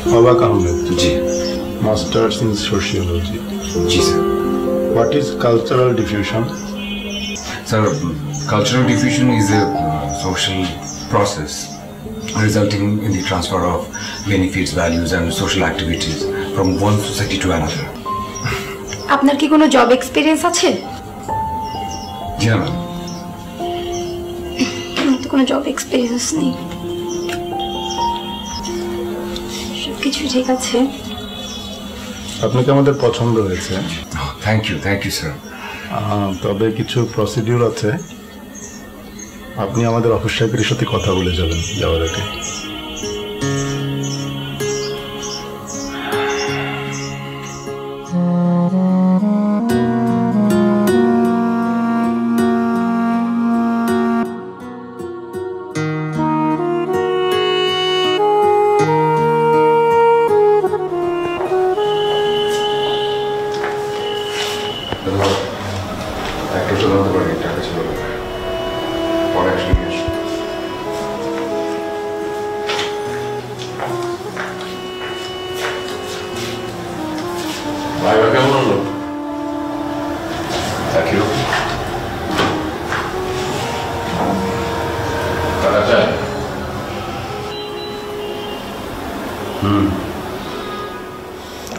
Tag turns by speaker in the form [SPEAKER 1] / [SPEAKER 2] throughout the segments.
[SPEAKER 1] Awak Ahmed.
[SPEAKER 2] जी
[SPEAKER 1] Masters in Sociology.
[SPEAKER 2] जी sir.
[SPEAKER 1] What is cultural diffusion?
[SPEAKER 2] Sir, cultural diffusion is a social process resulting in the transfer of benefits, values and social activities from one society to another.
[SPEAKER 3] আপনার কি কোনো job experience আছে?
[SPEAKER 2] জি না ma'am.
[SPEAKER 3] আমার তো কোনো job experience নেই. সবকিছু ঠিক আছে.
[SPEAKER 1] আপনাকে আমাদের পছন্দ হয়েছে.
[SPEAKER 2] Thank you sir.
[SPEAKER 1] তবে কিছু প্রসিডিউর আছে. আপনি আমাদের অফিস সাহেবের সাথে কথা বলে যাবেন যাওয়ার আগে.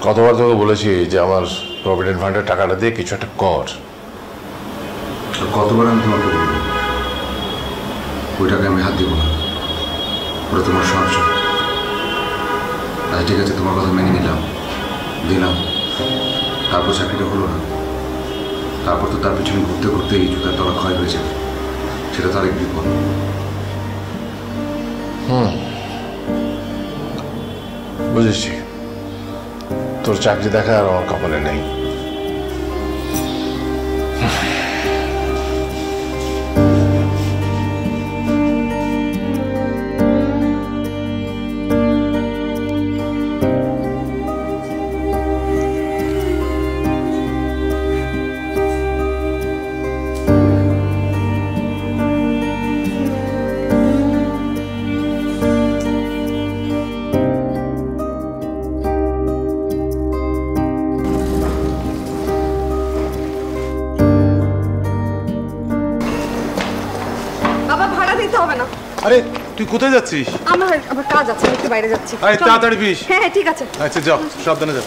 [SPEAKER 4] কতবার তোকে বলেছি যে আমার প্রভিডেন্ট ফান্ডের টাকাটা দিয়ে কিছু একটা কর.
[SPEAKER 2] কতবার আমি তোমাকে বলবো ওই টাকা আমি হাত দিব না, ওটা তোমার সংসার. আচ্ছা ঠিক আছে, তোমার কথা মেনে নিলাম, দিলাম. তারপর চাকরিটা হলো না, তারপর তো তার পিছনে ঘুরতে ঘুরতে এই জুতার তলা ক্ষয় হয়ে যাবে, সেটা তো আরেক বিপদ.
[SPEAKER 4] বুঝেছি, তোর চাকরি দেখা আর আমার কপালে নেই.
[SPEAKER 5] আরে তুই কোথায় যাচ্ছিস?
[SPEAKER 6] আমার কাজ আছে, একটু বাইরে যাচ্ছি.
[SPEAKER 5] আরে তাড়াতাড়ি বিশ.
[SPEAKER 6] হ্যাঁ ঠিক আছে.
[SPEAKER 5] আচ্ছা যাও, সাবধানে যাও.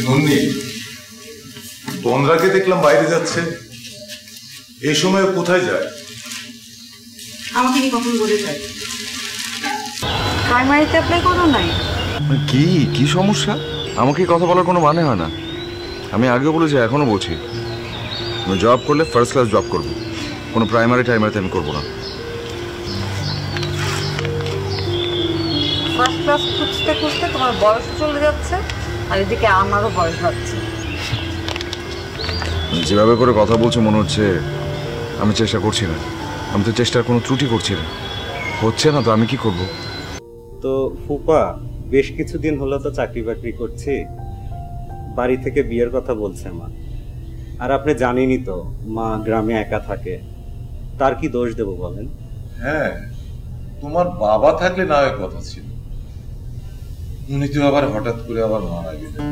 [SPEAKER 5] নন্দি, তন্দ্রাকে দেখলাম বাইরে যাচ্ছে. এই সময় কোথায় যায়?
[SPEAKER 6] আমাকে কি কখন বলে যায়? প্রাইমারিতে অ্যাপ্লাই করো নাই?
[SPEAKER 7] কি সমস্যা? আমাকে কথা বলার কোনো মানে হয় না. আমি আগেও বলেছি, এখনো বলছি, আমি জব করলে ফার্স্ট ক্লাস জব করবো, কোনো প্রাইমারিতে আমি করবো না.
[SPEAKER 6] ফার্স্ট ক্লাস খুঁজতে খুঁজতে তোমার বয়স চলে যাচ্ছে, আর এদিকে আমারও বয়স বাড়ছে.
[SPEAKER 7] যেভাবে করে কথা বলছো মনে হচ্ছে আমি চেষ্টা করছি না. আমি তো চেষ্টার কোনো ত্রুটি করছি না. হচ্ছে না তো আমি কি করব?
[SPEAKER 8] তো ফুপা, বেশ কিছুদিন হলো তো চাকরি বাকরি করছি, বাড়ি থেকে বিয়ের কথা বলছে মা. আর আপনি জানেনই তো মা গ্রামে একা থাকে, তার কি দোষ দেব বলেন?
[SPEAKER 5] হ্যাঁ, তোমার বাবা থাকলে না হয় কথা ছিল, উনি তো আবার হঠাৎ করে আবার মারা গেলেন.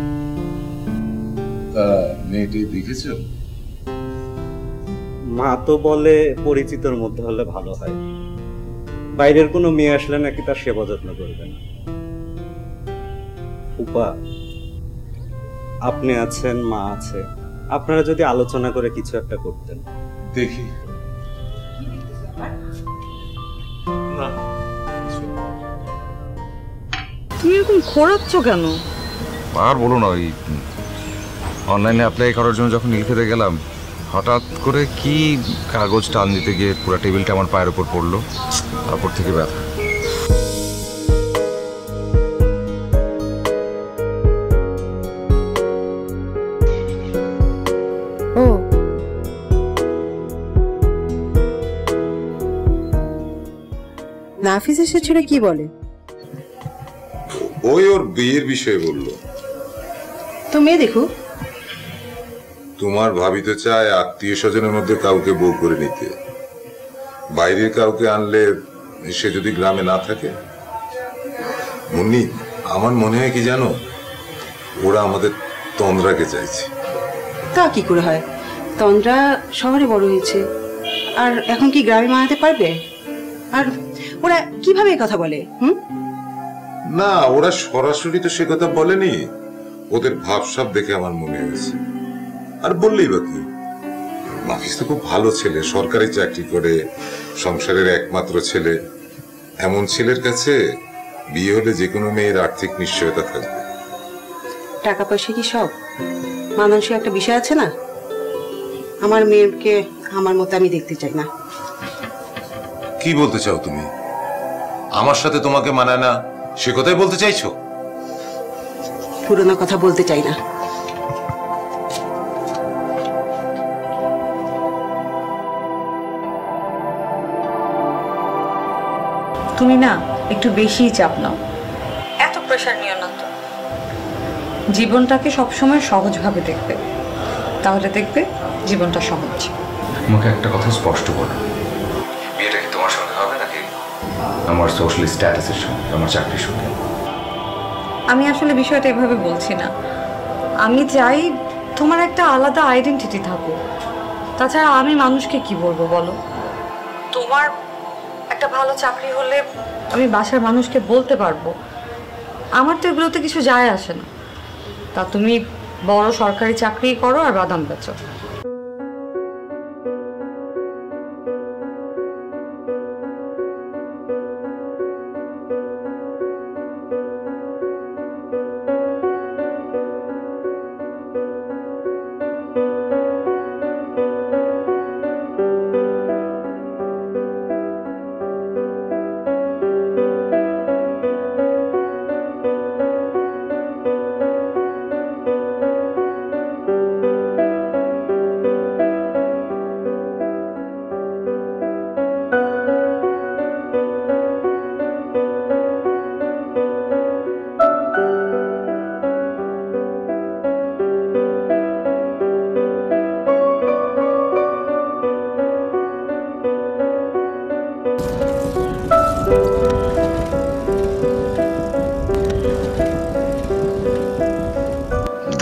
[SPEAKER 5] তা মেয়েটি দেখেছো?
[SPEAKER 8] মা তো বলে পরিচিতর মধ্যে হলে ভালো হয়, বাইরের কোনো মেয়ে আসলে নাকি তার সেবা যত্ন করবে না. ফুপা, আপনি আছেন, মা আছে, আপনারা যদি আলোচনা করে কিছু একটা করতেন.
[SPEAKER 5] দেখি.
[SPEAKER 6] তুমি এরকম খোঁড়াচ্ছ কেন?
[SPEAKER 7] আর বলো না, ওই অনলাইনে অ্যাপ্লাই করার জন্য যখন লিখতে গেলাম, হঠাৎ করে কি কাগজ টান দিতে গিয়ে পুরো টেবিলটা আমার পায়ের উপর পড়লো, তারপর থেকে ব্যথা.
[SPEAKER 9] নাফিস এসেছিল, কি বলে?
[SPEAKER 5] ওই ওর বিয়ের বিষয়ে বললো.
[SPEAKER 9] তো মেয়ে দেখো।
[SPEAKER 5] তোমার ভাবি তো চায় আত্মীয় স্বজনের মধ্যে কাউকে বউ করে নিতে। বাইরের কাউকে আনলে সে যদি গ্রামে না থাকে। মুন্নি, আমার মনে হয় কি জানো, ওরা আমাদের তন্দ্রাকে চাইছে।
[SPEAKER 9] তা কি করে হয়? তন্দ্রা শহরে বড় হয়েছে, আর এখন কি গ্রামে মানাতে পারবে? আর ওরা কিভাবে কথা বলে?
[SPEAKER 5] না, ওরা সরাসরি তো সে কথা বলেনি, ওদের ভাবসাব দেখে আমার মনে হয়েছে। আর বললেই বা কি, নাফিস তো খুব ভালো ছেলে, সরকারি চাকরি করে, সংসারের একমাত্র ছেলে। এমন ছেলের কাছে বিয়ে হলে যে কোনো মেয়ের আর্থিক নিশ্চয়তা থাকবে।
[SPEAKER 9] টাকা পয়সা কি সব? মানুষের একটা বিষয় আছে না। আমার মেয়েকে আমার মতো আমি দেখতে চাই না।
[SPEAKER 5] কি বলতে চাও তুমি? আমার সাথে তোমাকে মানায় না সে কথাই বলতে চাইছো?
[SPEAKER 9] পুরোনো কথা বলতে চাই না।
[SPEAKER 6] তুমি না একটু বেশিই চাপ নাও। এত প্রেশার নিও না তো। জীবনটাকে সবসময় সহজভাবে দেখবে, তাহলে দেখবে জীবনটা সহজ।
[SPEAKER 7] মুখে একটা কথা স্পষ্ট বলো, বিয়েটা কি তোমার সঙ্গে হবে নাকি আমার সোশ্যাল স্ট্যাটাসের সঙ্গে, আমার চাকরির সঙ্গে?
[SPEAKER 6] আমি আসলে বিষয়টা এভাবে বলছি না। আমি চাই তোমার একটা আলাদা আইডেন্টিটি থাকুক। তাছাড়া আমি মানুষকে কি বলবো বলো? তোমার একটা ভালো চাকরি হলে আমি বাসার মানুষকে বলতে পারবো। আমার তো এগুলোতে কিছু যায় আসে না। তা তুমি বড় সরকারি চাকরি করো আর বাদাম বেচো।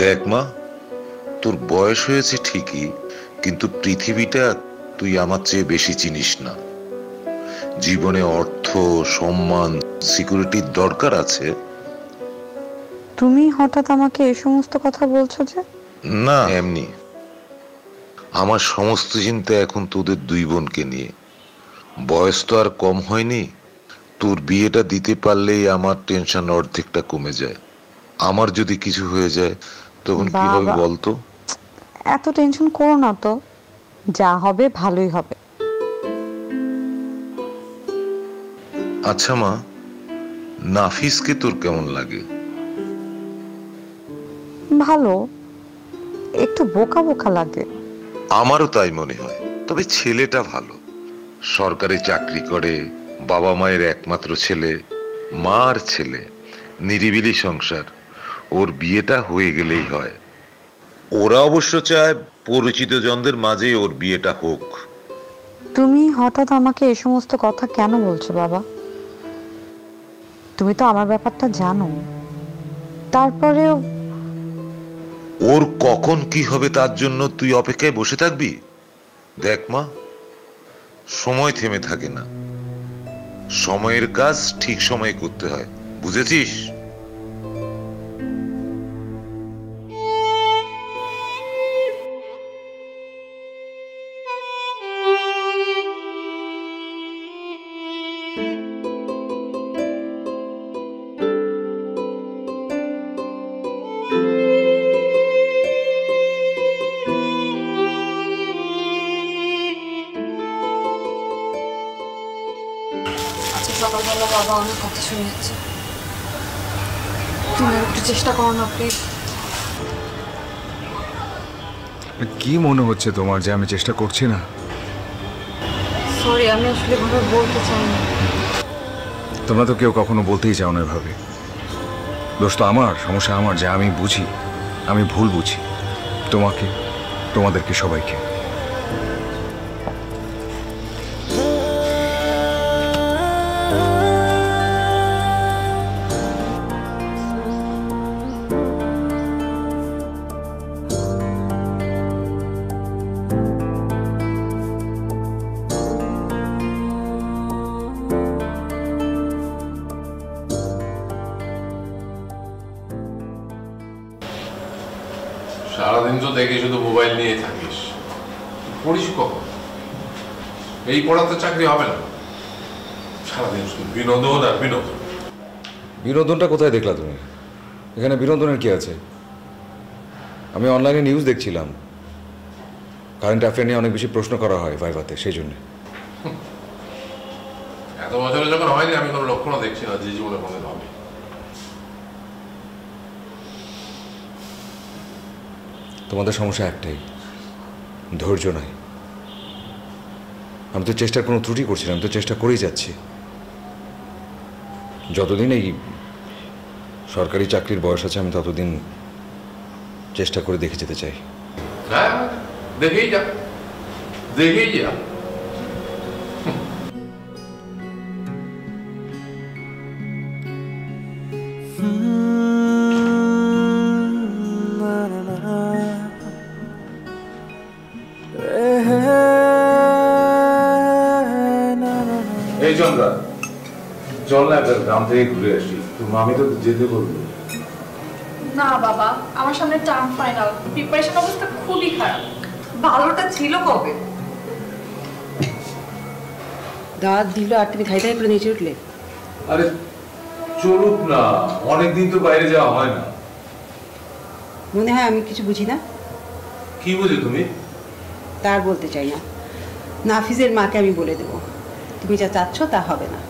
[SPEAKER 10] দেখ মা, তোর বয়স হয়েছে ঠিকই, কিন্তু পৃথিবীটা তুই আমার চেয়ে বেশি চিনিস না। জীবনে অর্থ, সম্মান, সিকিউরিটির দরকার আছে।
[SPEAKER 6] তুমি হঠাৎ আমাকে এই সমস্ত কথা বলছো যে?
[SPEAKER 10] না, এমনি। আমার সমস্ত চিন্তা এখন তোদের দুই বোনকে নিয়ে। বয়স তো আর কম হয়নি। তোর বিয়েটা দিতে পারলেই আমার টেনশন অর্ধেকটা কমে যায়। আমার যদি কিছু হয়ে যায় তখন কি হবে বলতো?
[SPEAKER 6] এত টেনশন করো না তো, যা হবে ভালোই হবে।
[SPEAKER 10] আচ্ছা মা, নাফিসকে তোর কেমন লাগে?
[SPEAKER 6] ভালো, একটু বোকা বোকা লাগে।
[SPEAKER 10] আমারও তাই মনে হয়, তবে ছেলেটা ভালো। সরকারি চাকরি করে, বাবা মায়ের একমাত্র ছেলে, মার ছেলে, নিরিবিলি সংসার। ওর বিয়েটা হয়ে গেলেই হয়। ওরা অবশ্য চায় পরিচিত জনদের মাঝে ওর বিয়েটা হোক।
[SPEAKER 6] তুমি হঠাৎ আমাকে এই সমস্ত কথা কেন বলছো বাবা? তুমি তো আমার ব্যাপারটা জানো। তারপরেও
[SPEAKER 10] ওর কখন কি হবে তার জন্য তুই অপেক্ষায় বসে থাকবি? দেখ মা, সময় থেমে থাকে না। সময়ের কাজ ঠিক সময়ে করতে হয়, বুঝেছিস?
[SPEAKER 3] সকালবেলা বাবা অনেক কথা শুনে যাচ্ছে। তুমি একটু চেষ্টা করো না প্লিজ।
[SPEAKER 7] কি মনে হচ্ছে তোমার যে আমি চেষ্টা করছি না?
[SPEAKER 3] সরি, আমি আসলে এভাবে বলতে চাই না।
[SPEAKER 7] তোমরা তো কেউ কখনো বলতেই চাও না এভাবে। দোষ তো আমার, সমস্যা আমার, যা আমি বুঝি। আমি ভুল বুঝি তোমাকে, তোমাদেরকে সবাইকে।
[SPEAKER 4] সারাদিন তো দেখি শুধু মোবাইল নিয়ে থাকিস, পড়িস কখন? এই পড়াতে চাকরি হবে না, সারাদিন শুধু বিনোদন আর বিনোদন।
[SPEAKER 7] বিনোদনটা কোথায় দেখলা তুমি? এখানে বিনোদনের কি আছে? আমি অনলাইনে নিউজ দেখছিলাম, কারেন্ট অ্যাফেয়ার নিয়ে অনেক বেশি প্রশ্ন করা হয় ভাইভাতে, সেই জন্য।
[SPEAKER 4] এত বছরে যখন হয়নি আমি কোনো লক্ষণও দেখছি না যে জীবনে কোনোদিন হবে।
[SPEAKER 7] তোমাদের সমস্যা একটাই, ধৈর্য নাই। আমি তো চেষ্টার কোনো ত্রুটি করছি না, আমি তো চেষ্টা করেই যাচ্ছি। যতদিন এই সরকারি চাকরির বয়স আছে আমি ততদিন চেষ্টা করে দেখে যেতে চাই।
[SPEAKER 4] হ্যাঁ, দেখেই যা, দেখেই যা।
[SPEAKER 7] এই চন্দ্রা, চল না একবার গ্রাম থেকে ঘুরে আসি। তোমার আমি তো যেতে বলবো
[SPEAKER 3] না বাবা, আমার সামনে টার্ম ফাইনাল, প্রিপারেশন অবস্থা খুবই খারাপ।
[SPEAKER 6] ভালোটা ছিল কবে?
[SPEAKER 9] দাঁত দিল আর তুমি ধাই ধাই করে নিচে উঠলে।
[SPEAKER 7] আরে চলুক না, অনেকদিন তো বাইরে যাওয়া হয় না।
[SPEAKER 9] মনে হয় আমি কিছু বুঝি না।
[SPEAKER 7] কি বুঝে তুমি?
[SPEAKER 9] তার বলতে চাই না, নাফিজের মাকে আমি বলে দেবো। তুমি যা চাচ্ছ তা হবে না,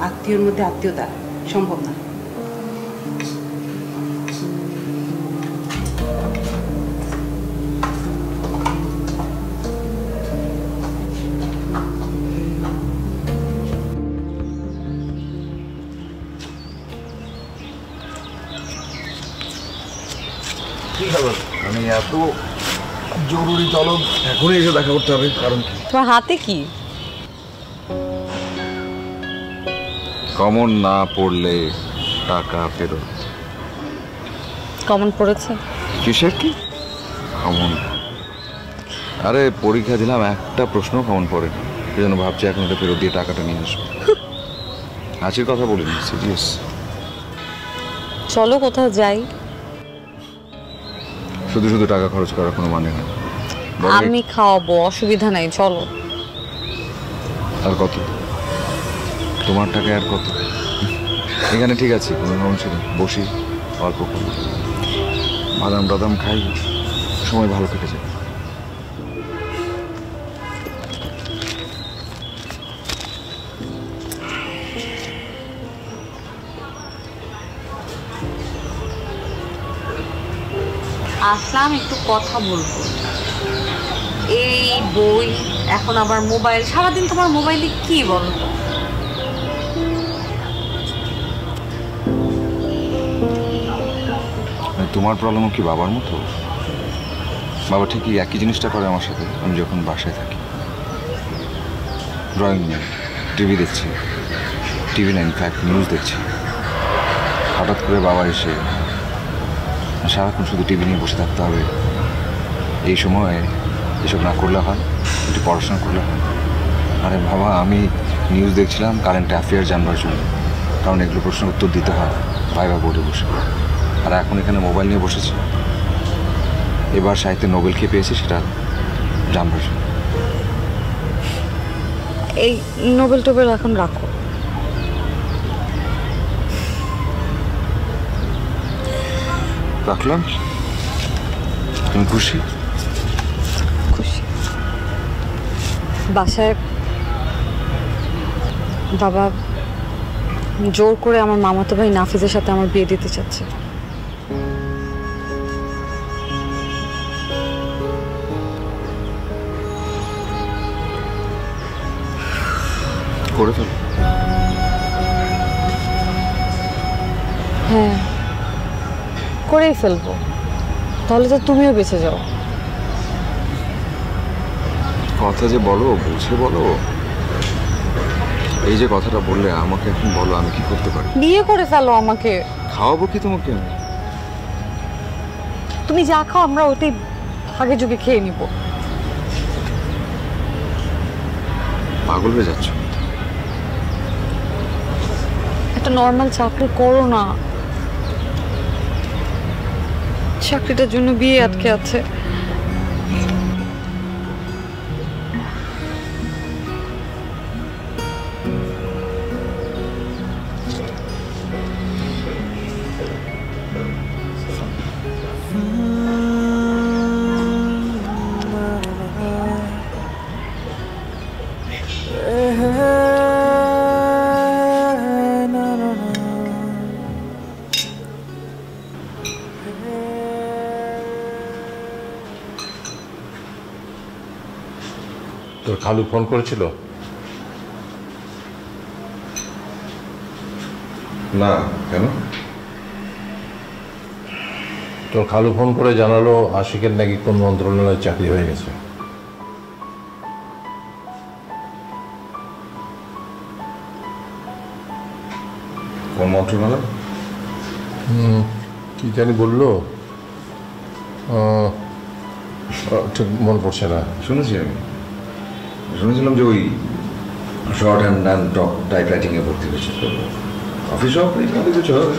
[SPEAKER 9] আত্মীয়র মধ্যে আত্মীয়তা সম্ভব না।
[SPEAKER 7] কি খবর? আমি এত জরুরি তলব, এখনই এসে দেখা করতে হবে। কারণ কি?
[SPEAKER 6] তোমার হাতে কি?
[SPEAKER 7] কমন না পড়লে টাকা ফেরত।
[SPEAKER 6] কমন পড়েছে?
[SPEAKER 7] কিসের কি কমন? আরে পরীক্ষা দিলাম, একটা প্রশ্ন কমন পড়ে, সেই জন্য ভাবছি এখন ওটা ফেরত দিয়ে টাকাটা নিয়ে আসবো। হাসির কথা বলিনি, সিরিয়াস।
[SPEAKER 6] চলো কোথাও যাই।
[SPEAKER 7] শুধু শুধু টাকা খরচ করার কোনো মানে নেই।
[SPEAKER 6] আমি খাওয়াবো, অসুবিধা নাই, চলো।
[SPEAKER 7] আর কত? তোমার টাকা আর কত? এখানে ঠিক আছে, কোনো সমস্যা নেই। বসি, অল্প করে বাদাম টাদাম খাই, সময় ভালো কেটে যায়।
[SPEAKER 6] আসলাম একটু কথা বলবো। এই বই, এখন আবার মোবাইল, সারাদিন তোমার মোবাইলে কি বলো?
[SPEAKER 7] তোমার প্রবলেমও কি বাবার মতো? বাবা ঠিকই একই জিনিসটা করে আমার সাথে। আমি যখন বাসায় থাকি, ড্রয়িং নেই, টিভি দেখছি, টিভি না ইনফ্যাক্ট নিউজ দেখছি, হঠাৎ করে বাবা এসে সারাক্ষণ শুধু টিভি নিয়ে বসে থাকতে হবে। এই সময় এসব না করলে হয়, একটু পড়াশোনা করলে হয়। আরে বাবা, আমি নিউজ দেখছিলাম কারেন্ট অ্যাফেয়ার জানবার জন্য, কারণ এগুলো প্রশ্নের উত্তর দিতে হয় ভাইবা বোর্ডে বসে। আর এখন এখানে মোবাইল নিয়ে বসেছি, এবার সাহিত্যে নোবেল কে পেয়েছে সেটা জানবার জন্য।
[SPEAKER 6] এই নোবেল টোবেল এখন রাখো।
[SPEAKER 7] রাখলাম। তুমি খুশি?
[SPEAKER 6] খুশি। বাসায় বাবা জোর করে আমার মামাতো ভাই নাফিজের সাথে আমার বিয়ে দিতে চাচ্ছে।
[SPEAKER 7] করে ফেলো।
[SPEAKER 6] হ্যাঁ, করেই ফেলবো, তাহলে তো তুমিও বেঁচে যাও।
[SPEAKER 7] কথা যে বলো, বুঝে বলো। এই যে কথাটা বললে, আমাকে এখন বলো আমি কি করতে পারি?
[SPEAKER 6] বিয়ে করে ফেলো আমাকে।
[SPEAKER 7] খাওয়াবো কি তোমাকে আমি?
[SPEAKER 6] তুমি যা খাও আমরা ওটাই আগে যুগে খেয়ে নিব।
[SPEAKER 7] পাগল হয়ে যাচ্ছ?
[SPEAKER 6] একটা নর্মাল চাকরি করো না। চাকরিটার জন্য বিয়ে আটকে আছে।
[SPEAKER 4] তোর খালু ফোন করেছিল?
[SPEAKER 7] না, কেন?
[SPEAKER 4] তোর খালু ফোন করে জানালো আশিকের নাকি কোন মন্ত্রণালয়ে চাকরি হয়ে গেছে।
[SPEAKER 7] কোন মন্ত্রণালয়?
[SPEAKER 4] কি জানি বললো, ঠিক মনে পড়ছে না।
[SPEAKER 7] শুনেছি আমি, শুনেছিলাম যে ওই shorthand and top type রাইটিংয়ে ভর্তি হয়েছে। অফিস কিছু হবে,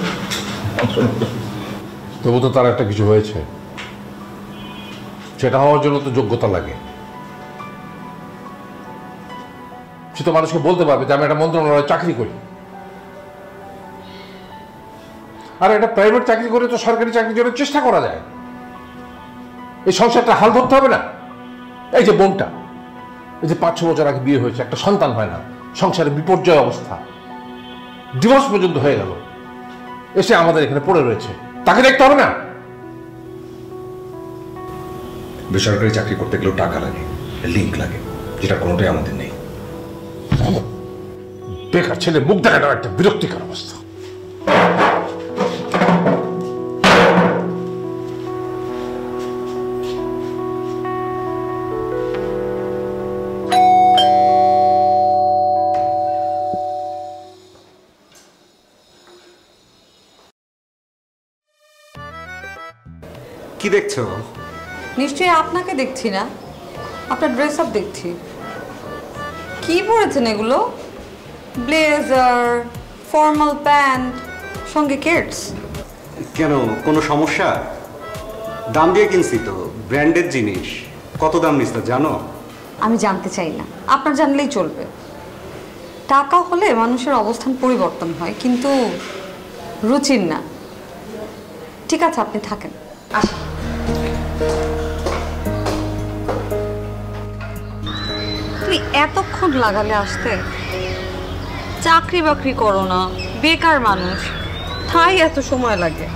[SPEAKER 4] তবু তো তার একটা কিছু হয়েছে। সেটা হওয়ার জন্য তো যোগ্যতা লাগে। সে তো মানুষকে বলতে পারবে যে আমি একটা মন্ত্রণালয়ে চাকরি করি। আর একটা প্রাইভেট চাকরি করে তো সরকারি চাকরির জন্য চেষ্টা করা যায়। এই সংসারটা হাল ধরতে হবে না। এই যে বোনটা, এই যে 5-6 বছর আগে বিয়ে হয়েছে, একটা সন্তান হয় না, সংসারে বিপর্যয় অবস্থা, ডিভোর্স পর্যন্ত হয়ে গেল, এসে আমাদের এখানে পড়ে রয়েছে, তাকে দেখতে হবে না?
[SPEAKER 7] বেসরকারি চাকরি করতে গেলেও টাকা লাগে, লিঙ্ক লাগে, যেটা কোনোটাই আমাদের নেই।
[SPEAKER 4] বেকার ছেলে মুখ দেখাটাও একটা বিরক্তিকর অবস্থা।
[SPEAKER 8] কি দেখছো?
[SPEAKER 6] নিশ্চয়ই আপনাকে দেখছি না, আপনার ড্রেস আপ দেখছি। কি পরেছেন এগুলো? ব্লেজার, ফর্মাল প্যান্ট, সঙ্গে কিডস।
[SPEAKER 8] কেন, কোনো সমস্যা? দাম দিয়ে কিনছি তো, ব্র্যান্ডেড জিনিস। কত দাম নিচ্ছে জানো?
[SPEAKER 6] আমি জানতে চাই না, আপনার জানলেই চলবে। টাকা হলে মানুষের অবস্থান পরিবর্তন হয়, কিন্তু রুচির না। ঠিক আছে, আপনি থাকেন। তুমি এতক্ষণ লাগালে আসতে? চাকরি বাকরি করো না, বেকার মানুষ, তাই এত সময় লাগে।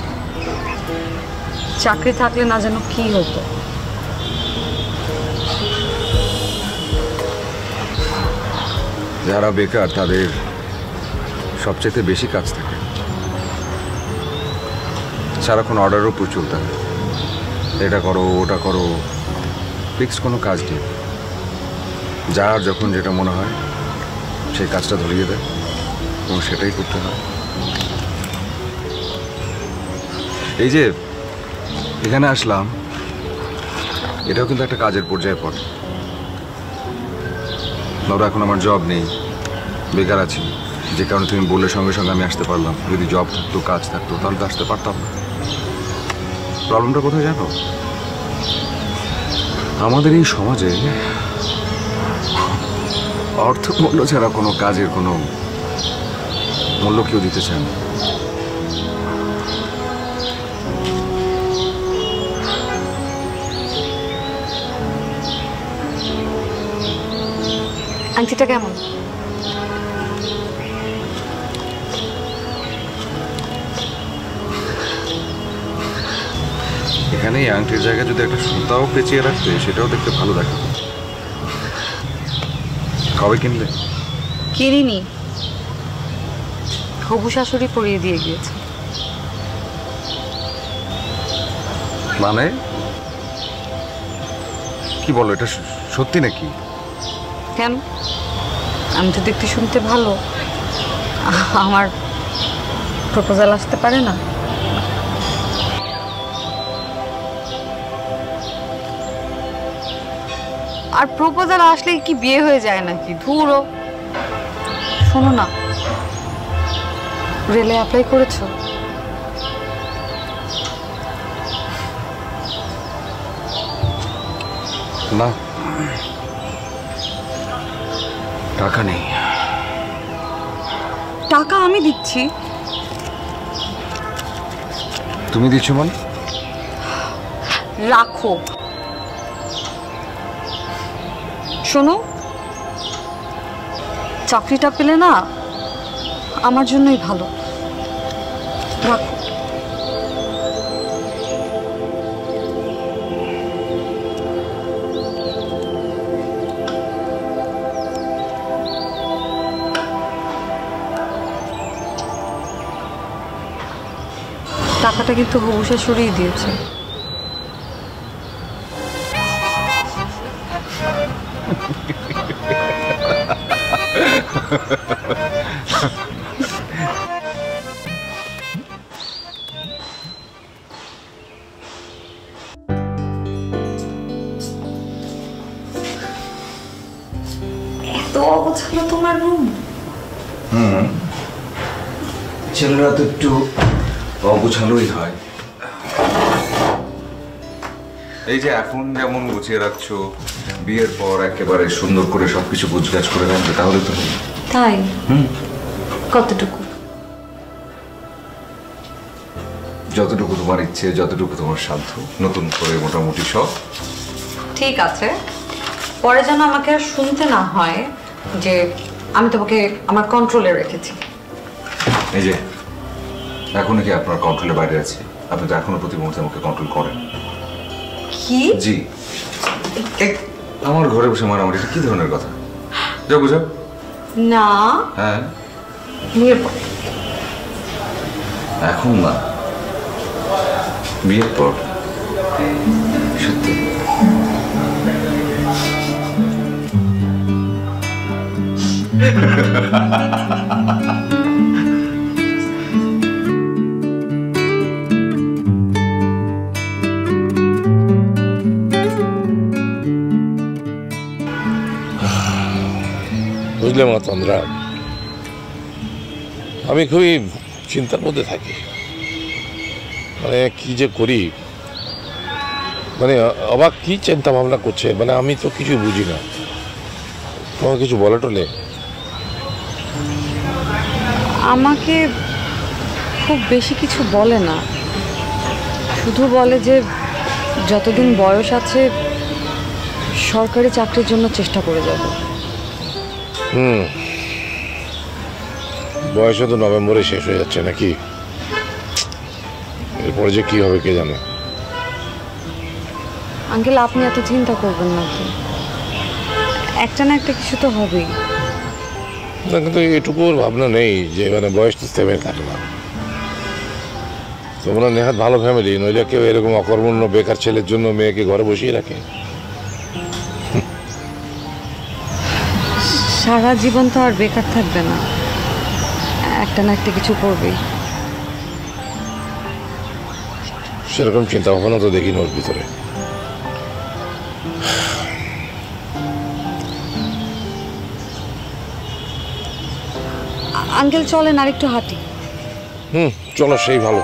[SPEAKER 6] চাকরি থাকলে না যেন কি হতো।
[SPEAKER 7] যারা বেকার তাদের সবচেয়ে বেশি কাজ থাকে, সারাক্ষণ অর্ডারের উপর চলতে হয়। এটা করো, ওটা করো, ফিক্স কোনো কাজ নেই। যার যখন যেটা মনে হয় সেই কাজটা ধরিয়ে দেয় এবং সেটাই করতে হয়। এই যে এখানে আসলাম, এটাও কিন্তু একটা কাজের পর্যায়ে পড়ে। ধরো এখন আমার জব নেই, বেকার আছি, যে কারণে তুমি বললে সঙ্গে সঙ্গে আমি আসতে পারলাম। যদি জব থাকতো, কাজ থাকতো, তাহলে তো আসতে পারতাম না। প্রবলেমটা কোথায় জানো? আমাদের এই সমাজে অর্থমূল্য ছাড়া কোনো কাজের কোনো মূল্য কেউ দিতে চায় না।
[SPEAKER 6] আংটিটা কেমন?
[SPEAKER 7] এখানে এই আংটির জায়গায় যদি একটা সুতাও পেঁচিয়ে রাখতে, সেটাও দেখতে ভালো দেখা। কবে কিনলে?
[SPEAKER 6] কিনিনি, হবু শাশুড়ি পরিয়ে দিয়ে গিয়েছে।
[SPEAKER 7] মানে কি বলো, এটা সত্যি নাকি?
[SPEAKER 6] কেন, আমি তো দেখতে শুনতে ভালো, আমার প্রপোজাল আসতে পারে না? আর প্রপোজাল আসলে কি বিয়ে হয়ে যায় নাকি? ধুরো। শোনো না, রেলে অ্যাপ্লাই করেছো?
[SPEAKER 7] না, টাকা নেই।
[SPEAKER 6] টাকা আমি দিচ্ছি।
[SPEAKER 7] তুমি দিচ্ছ মানে?
[SPEAKER 6] রাখো। শোনো, চাকরিটা পেলে না আমার জন্যই ভালো। রাখো। টাকাটা কিন্তু হবু শাশুড়ি দিয়েছে। এত অগোছালো তোমার রুম?
[SPEAKER 7] ছেলেরা তো একটু অগোছালোই হয়। এই যে এখন যেমন গুছিয়ে রাখছো, বিয়ের পর একেবারে সুন্দর করে সবকিছু গুছগাছ করে রাখবে, তাহলে তো
[SPEAKER 6] তাই? কতটুকু?
[SPEAKER 7] যতটুকু তোমার ইচ্ছে, যতটুকু তোমার সাধ্য, নতুন করে মোটামুটি সব।
[SPEAKER 6] ঠিক আছে, পরে যেন আমাকে আর শুনতে না হয় যে আমি তোমাকে আমার কন্ট্রোলে রেখেছি।
[SPEAKER 7] এই যে এখনো কি আপনার কন্ট্রোলের বাইরে আছে? আপনি তো এখনো প্রতি মুহূর্তে আমাকে কন্ট্রোল করেন।
[SPEAKER 6] কি?
[SPEAKER 7] জি, আমার ঘরে বসে মারামারি, এটা কি ধরনের কথা? যাও বুঝাও।
[SPEAKER 6] না।
[SPEAKER 7] হ্যাঁ,
[SPEAKER 6] বিয়ের পর।
[SPEAKER 7] এখন না, বিয়ের পর। সত্যি?
[SPEAKER 4] বুঝলে মা তন্দ্রা, আমি খুবই চিন্তার মধ্যে থাকি। মানে কি যে করি, মানে অবাক কি চিন্তা ভাবনা করছে, মানে আমি তো কিছু বুঝি না। তোমার কিছু বলে টলে?
[SPEAKER 6] আমাকে খুব বেশি কিছু বলে না, শুধু বলে যে যতদিন বয়স আছে সরকারি চাকরির জন্য চেষ্টা করে যাব।
[SPEAKER 4] বয়সে তো নভেম্বরে শেষ হয়ে যাচ্ছে নাকি, এরপরে যে কি হবে কে জানে।
[SPEAKER 6] আঙ্কেল, আপনি এত চিন্তা করবেন নাকি? একটা না একটা কিছু তো হবেই।
[SPEAKER 4] না, কিন্তু এটুকু ভাবনা নেই যে মানে বয়স তো থেমে থাকে না। তোমরা নেহাত ভালো ফ্যামিলি, নইলে কেউ এরকম অকর্মণ্য বেকার ছেলের জন্য মেয়েকে ঘরে বসিয়ে রাখে?
[SPEAKER 6] সারা জীবন তো আর বেকার থাকবে না, একটা না একটা কিছু করবেই।
[SPEAKER 4] সেরকম চিন্তা ভাবনা তো দেখিনি ওর ভিতরে।
[SPEAKER 6] আঙ্কেল চলেন আর একটু হাঁটি।
[SPEAKER 4] চলো, সেই ভালো।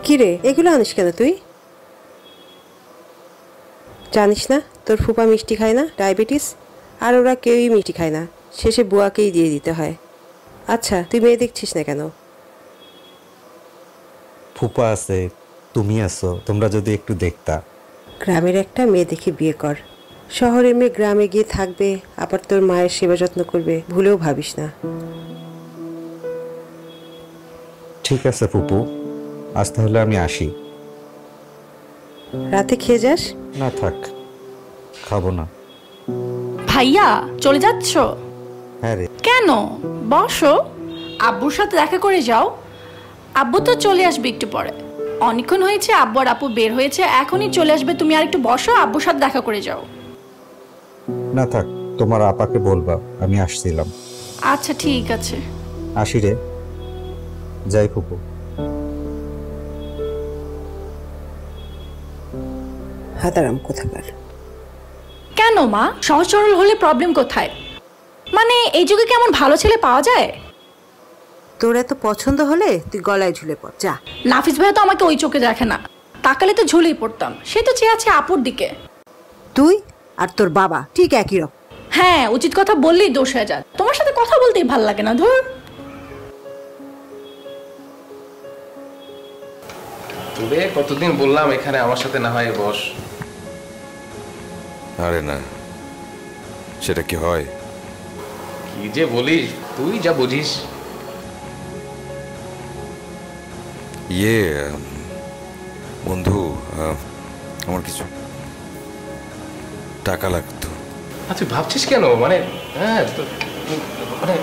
[SPEAKER 9] কিরে, এগুলো আনিস কেন তুই? জানিস না তোর ফুপা মিষ্টি খায় না, ডায়াবেটিস, আর ওরা কেউই মিষ্টি খায় না, শেষে বুয়াকেই দিয়ে দিতে হয়। আচ্ছা, তুই মেয়ে দেখছিস না কেন?
[SPEAKER 8] ফুপা আছে, তুমি আছো, তোমরা যদি একটু দেখতা।
[SPEAKER 9] গ্রামের একটা মেয়ে দেখে বিয়ে কর, শহরে মেয়ে গ্রামে গিয়ে থাকবে, আবার তোর মায়ের সেবা যত্ন করবে, ভুলেও ভাবিস না।
[SPEAKER 8] ঠিক আছে ফুপু, আজ তাহলে আমি আসি।
[SPEAKER 9] রাতে খেয়ে যাস?
[SPEAKER 8] না থাক, খাবো না।
[SPEAKER 3] ভাইয়া চলে যাচ্ছ?
[SPEAKER 8] হ্যাঁ রে।
[SPEAKER 3] কেন? বসো, আব্বুর সাথে দেখা করে যাও। আব্বু তো চলে আসবে একটু পরে। অনেকক্ষণ হয়েছে আব্বু আর আপু বের হয়েছে, এখনই চলে আসবে। তুমি আর একটু বসো, আব্বুর সাথে দেখা করে যাও।
[SPEAKER 8] না থাক, তোমার আপাকে বলবা আমি আসছিলাম।
[SPEAKER 3] আচ্ছা ঠিক আছে।
[SPEAKER 8] আসি রে, যাই ফুপু।
[SPEAKER 9] হাতারাম কোথাকার।
[SPEAKER 3] কেন মা, সহজ সরল হলে প্রবলেম কোথায়? মানে এই যুগে কেমন ভালো ছেলে পাওয়া যায়?
[SPEAKER 9] তোর এত পছন্দ হলে তুই গলায় ঝুলে পড়, যা।
[SPEAKER 3] নাফিস ভাইয়া তো আমাকে ওই চোখে দেখে না, তাকালে তো ঝুলেই পড়তাম। সে তো চেয়ে আছে আপুর দিকে।
[SPEAKER 9] তুই আর তোর বাবা ঠিক একই রকম।
[SPEAKER 3] হ্যাঁ, উচিত কথা বললেই দোষ হয়ে যায়। তোমার সাথে কথা বলতেই ভাল লাগে না, ধর।
[SPEAKER 11] তোরে কতদিন বললাম এখানে আমার সাথে না হয় বস।
[SPEAKER 7] আরে না, সেটা কি হয়?
[SPEAKER 11] কি যে বলিস, তুই যা বুঝিস।
[SPEAKER 7] ইয়ে বন্ধু, আমার কিছু টাকা লাগতো।
[SPEAKER 11] তুই ভাবছিস কেন? মানে হ্যাঁ, মানে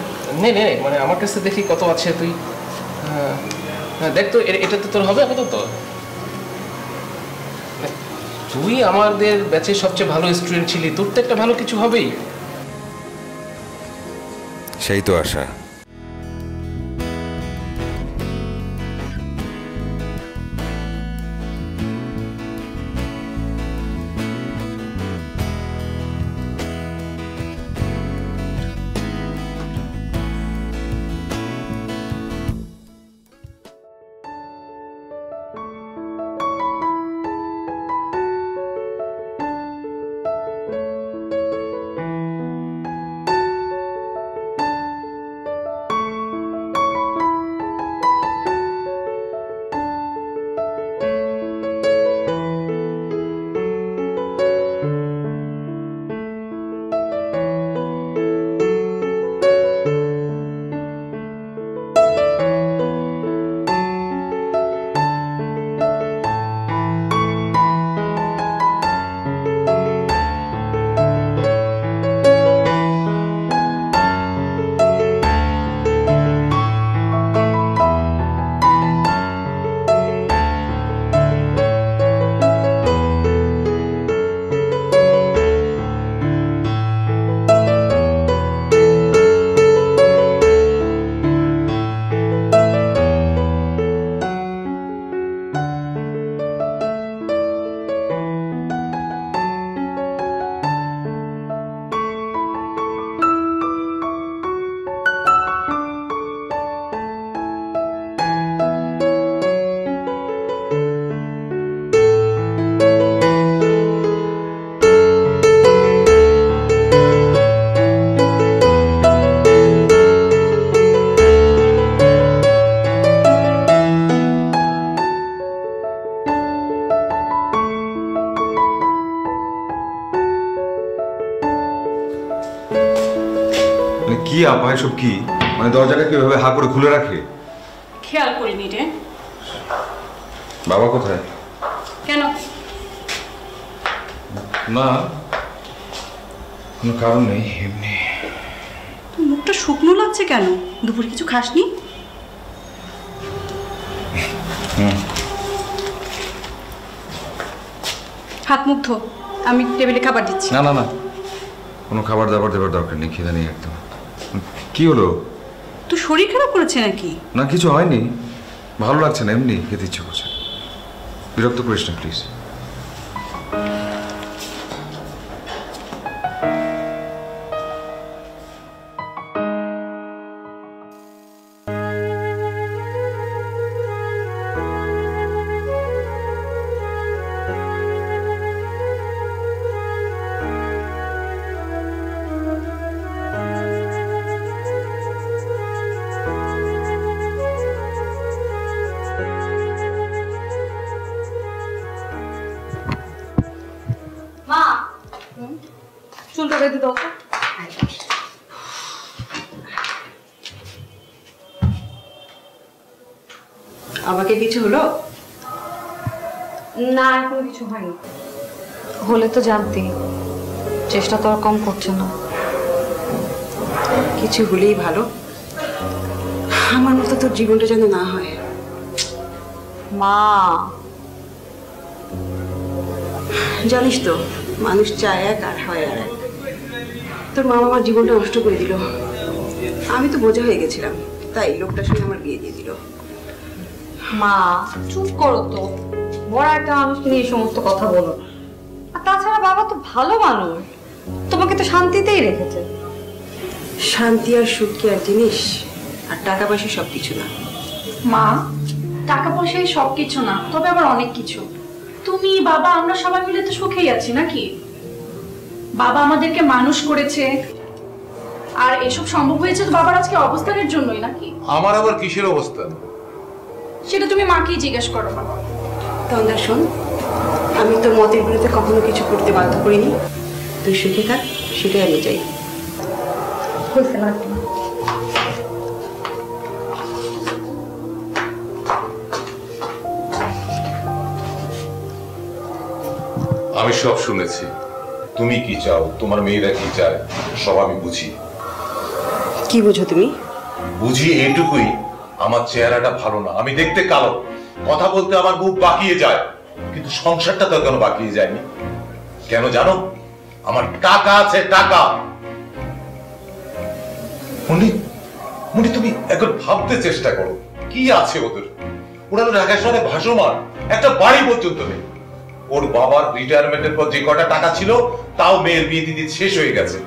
[SPEAKER 11] নে নে, মানে আমার কাছে দেখি কত আছে। তুই দেখ তো, এটা তো তোর হবে আপাতত। তুই আমাদের ব্যাচের সবচেয়ে ভালো স্টুডেন্ট ছিলি, তোর তো একটা ভালো কিছু হবেই।
[SPEAKER 7] সেই তো আশা।
[SPEAKER 2] কি আপা এসব কি? মানে দরজাটা কিভাবে হা করে খুলে রাখে?
[SPEAKER 3] খেয়াল করিনি রে।
[SPEAKER 2] বাবা কোথায়?
[SPEAKER 3] কেন?
[SPEAKER 2] না, কোনো কারণ নেই, এমনি।
[SPEAKER 12] মুখটা শুকনো লাগছে কেন? দুপুরে কিছু খাসনি? হাত মুখ ধো, আমি টেবিলে খাবার দিচ্ছি।
[SPEAKER 2] না না না, কোনো খাবার দাবার দেবার দরকার নেই, খিদে নেই একদম। কি হলো?
[SPEAKER 12] তো শরীর খারাপ করেছে নাকি?
[SPEAKER 2] না কিছু হয়নি, ভালো লাগছে না, এমনি খেতে ইচ্ছে করছে। বিরক্ত করিস না প্লিজ।
[SPEAKER 6] চুলটা বেঁধে দাও তো।
[SPEAKER 9] আমাকে কিছু হলো?
[SPEAKER 6] না, এখন কিছু হয়নি। হলে তো জানতি, চেষ্টা তো আর কম করছে না।
[SPEAKER 9] কিছু হলেই ভালো, আমার মতো তোর জীবনটা যেন না হয়।
[SPEAKER 6] মা,
[SPEAKER 9] জানিস তো, মানুষ চায় এক আর হয় আর এক। তোর মা আমার জীবনটা নষ্ট করে দিল। আমি তো বোঝা হয়ে গেছিলাম, তাই লোকটার সঙ্গে আমার বিয়ে দিয়ে দিল।
[SPEAKER 6] মা চুপ করো তো, বড় একটা মানুষকে নিয়ে এই সমস্ত কথা বলো। আর তাছাড়া বাবা তো ভালো মানুষ, তোমাকে তো শান্তিতেই রেখেছে।
[SPEAKER 9] শান্তি আর সুখ কি আর জিনিস? আর টাকা পয়সা সব কিছু না।
[SPEAKER 3] মা, টাকা পয়সাই সব কিছু না, তবে আবার অনেক কিছু। তুমি, বাবা, আমরা সবাই মিলে তো সুখেই আছি নাকি? বাবা আমাদেরকে মানুষ করেছে, আর এসব সম্ভব হয়েছে তো বাবার আজকে অবস্থানের জন্যই নাকি?
[SPEAKER 5] আমার আবার কিসের অবস্থান?
[SPEAKER 3] সেটা তুমি মাকেই জিজ্ঞেস করো। বাবা
[SPEAKER 9] তন্দা শোন, আমি তোর মতের বিরুদ্ধে কখনো কিছু করতে বাধ্য করিনি। তুই সুখে থাক, সেটাই আমি চাই।
[SPEAKER 5] আমি সব শুনেছি। তুমি কি চাও, তোমার মেয়েরা কি চায়, সব আমি বুঝি।
[SPEAKER 9] কি বুঝো তুমি?
[SPEAKER 5] বুঝি এইটুকুই, আমার চেহারাটা ভালো না, আমি দেখতে কালো, কথা বলতে আমার বুক বাকিয়ে যায়, কিন্তু সংসারটা তো কেন বাকিয়ে যায়নি? কেন জানো? আমার টাকা আছে, টাকা। মুন্নি, মুন্নি, তুমি একবার ভাবতে চেষ্টা করো, কি আছে ওদের? ওরা তো ঢাকা শহরে ভাসমান, একটা বাড়ি পর্যন্ত নেই। ওর বাবার রিটায়ারমেন্টের পর যে কটা টাকা ছিল তাও মেয়ের বিয়ে দিতে শেষ হয়ে গেছে।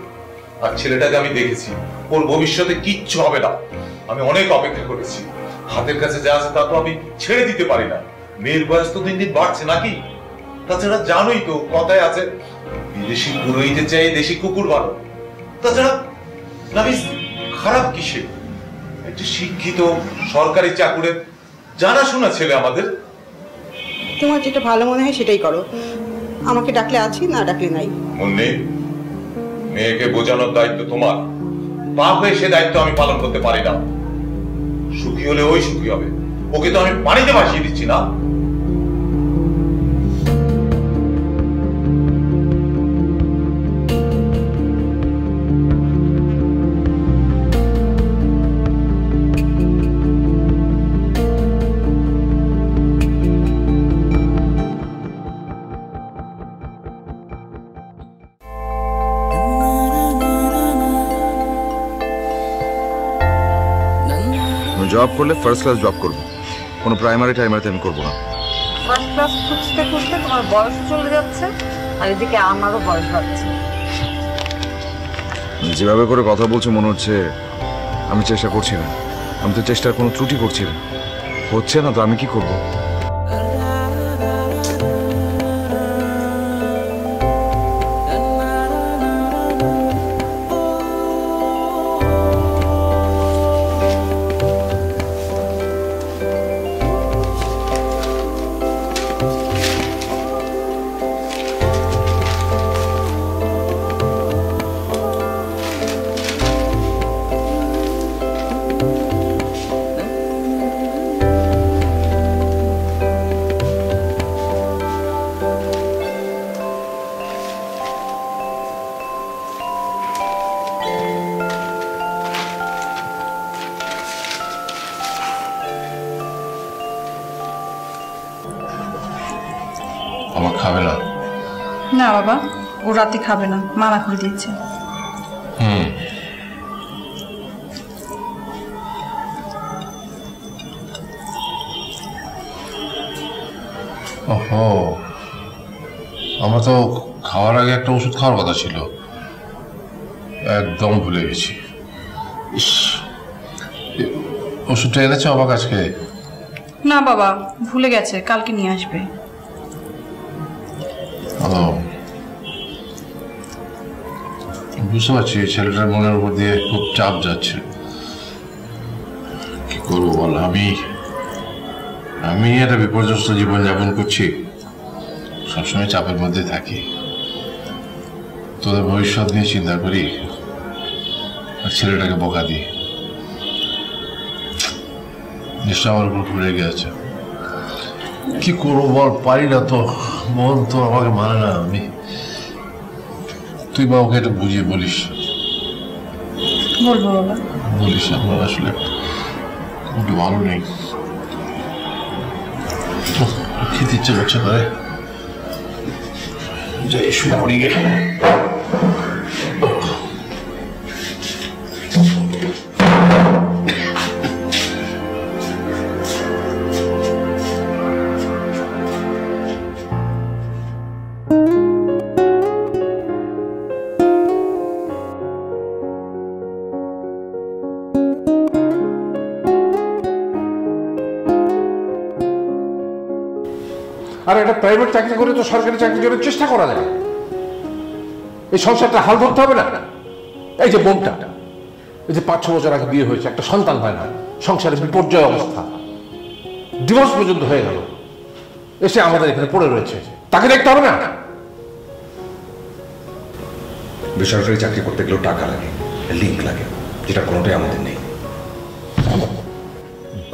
[SPEAKER 5] আর ছেলেটাকে আমি দেখেছি, ওর ভবিষ্যতে কিচ্ছু হবে না। আমি অনেক অপেক্ষা করেছি, হাতের কাছে যা আছে তা তো আমি ছেড়ে দিতে পারি না। মেয়ের বয়স তো দিন দিন বাড়ছে নাকি? তাছাড়া জানোই তো, কথায় আছে, বিদেশি পুরোহিতে চাই দেশি কুকুর ভালো। তাছাড়া নাবিস খারাপ কিসে? একটা শিক্ষিত সরকারি চাকুরে জানাশোনা ছেলে আমাদের।
[SPEAKER 9] তোমার যেটা ভালো মনে হয় সেটাই করো, আমাকে ডাকলে আছি, না ডাকলে নাই।
[SPEAKER 5] মুন্নি, মেয়েকে বোঝানোর দায়িত্ব তোমার, বাপ হয়ে সে দায়িত্ব আমি পালন করতে পারি না। সুখী হলে ওই সুখী হবে, ওকে তো আমি পানিতে ভাসিয়ে দিচ্ছি না।
[SPEAKER 7] জব করলে ফার্স্ট ক্লাস জব করবো, কোনো প্রাইমারি টাইমারিতে আমি করবো না।
[SPEAKER 6] ফার্স্ট ক্লাস খুঁজতে খুঁজতে তোমার বয়স চলে যাচ্ছে, আর এদিকে আমারও বয়স বাড়ছে।
[SPEAKER 7] যেভাবে করে কথা বলছো মনে হচ্ছে আমি চেষ্টা করছি না। আমি তো চেষ্টার কোনো ত্রুটি করছি না, হচ্ছে না তো আমি কি করবো?
[SPEAKER 5] আমার খাবে না?
[SPEAKER 12] না বাবা, ও রাতে খাবে না, মানা করে দিয়েছে।
[SPEAKER 4] ওহো, আমরা তো খাওয়ার আগে একটা ওষুধ খাওয়ার কথা ছিল, একদম ভুলে গেছি। ইস, ওষুধটা এনেছো আমার কাছে?
[SPEAKER 12] না বাবা, ভুলে গেছে, কালকে নিয়ে আসবে।
[SPEAKER 4] বুঝতে পারছি ছেলেটার মনের উপর দিয়ে খুব চাপ যাচ্ছে। কি করবো বল, আমি একটা বিপর্যস্ত জীবন যাপন করছি, সবসময় চাপের মধ্যে থাকি।
[SPEAKER 13] তোদের ভবিষ্যৎ নিয়ে চিন্তা করি আর ছেলেটাকে বকা দিই, নিশ্চয় আমার উপর খুলে গেছে। কি করবো বল, পারি না তো, মন তো আমাকে মানে না। আমি তুই বাবাকে এটা বুঝিয়ে বলিস।
[SPEAKER 6] বলবো বাবা।
[SPEAKER 13] বলিস আমার আসলে একটু ভালো নেই, খেতে ইচ্ছে করছে তাই যাই শুয়ে পড়ি গে।
[SPEAKER 4] আর একটা প্রাইভেট চাকরি করে তো সরকারি চাকরির জন্য চেষ্টা করা যায়। এই সংসারটা হাল ধরতে হবে না। এই যে বোনটা, এই যে 5-6 বছর আগে বিয়ে হয়েছে, একটা সন্তান হয় না, সংসারের বিপর্যয় অবস্থা, ডিভোর্স পর্যন্ত হয়ে গেল, এসে আমাদের এখানে পড়ে রয়েছে, তাকে দেখতে হবে না?
[SPEAKER 7] বেসরকারি চাকরি করতে গেলেও টাকা লাগে, লিঙ্ক লাগে, যেটা কোনোটাই আমাদের নেই।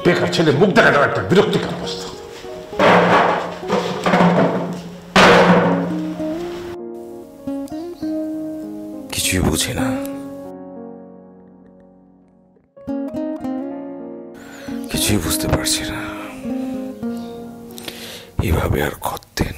[SPEAKER 4] বেকার ছেলে মুখ দেখাটার একটা বিরক্তিকর অবস্থা।
[SPEAKER 7] কিছুই বুঝি না, কিছুই বুঝতে পারছি না, এভাবে আর কতদিন।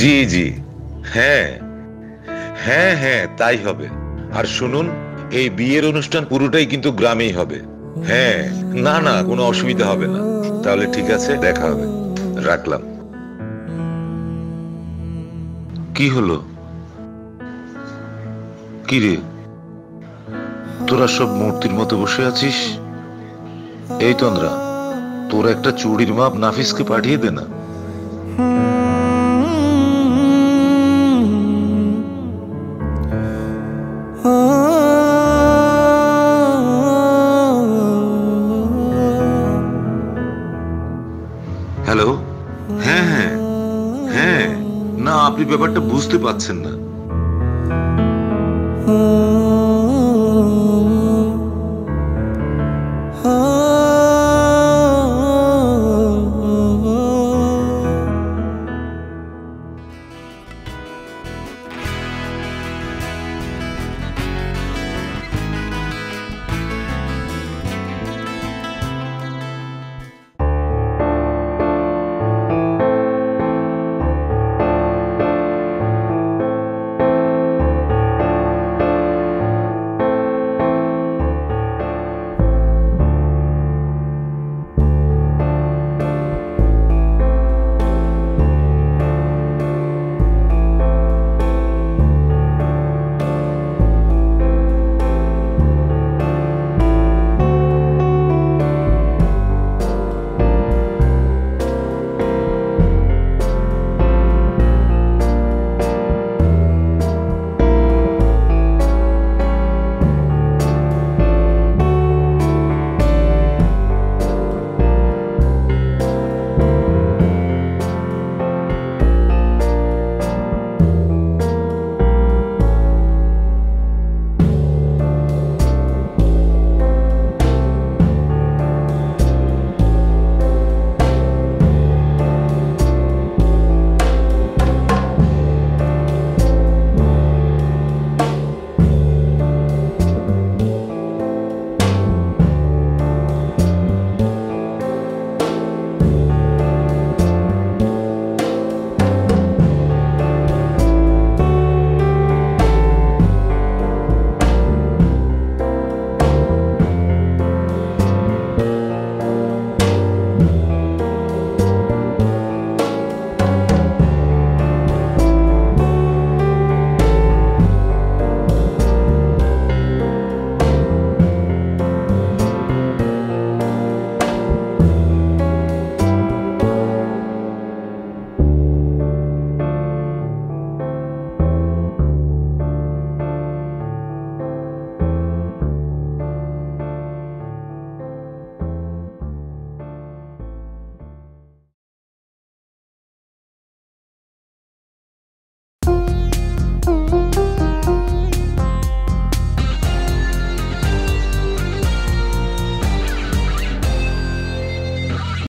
[SPEAKER 10] জি জি, হ্যাঁ হ্যাঁ হ্যাঁ তাই হবে। আর শুনুন, এই বিয়ের অনুষ্ঠান পুরোটাই কিন্তু গ্রামেই হবে। হ্যাঁ, না না, কোনো অসুবিধা হবে না। তাহলে ঠিক আছে, দেখা হবে, রাখলাম। কি হলো? কি রে, তোরা সব মূর্তির মতো বসে আছিস? এই তন্দ্রা, তোর একটা চুড়ির মাপ নাফিসকে পাঠিয়ে দে না। হ্যালো, হ্যাঁ হ্যাঁ হ্যাঁ, না আপনি ব্যাপারটা বুঝতে পারছেন না।
[SPEAKER 14] Oh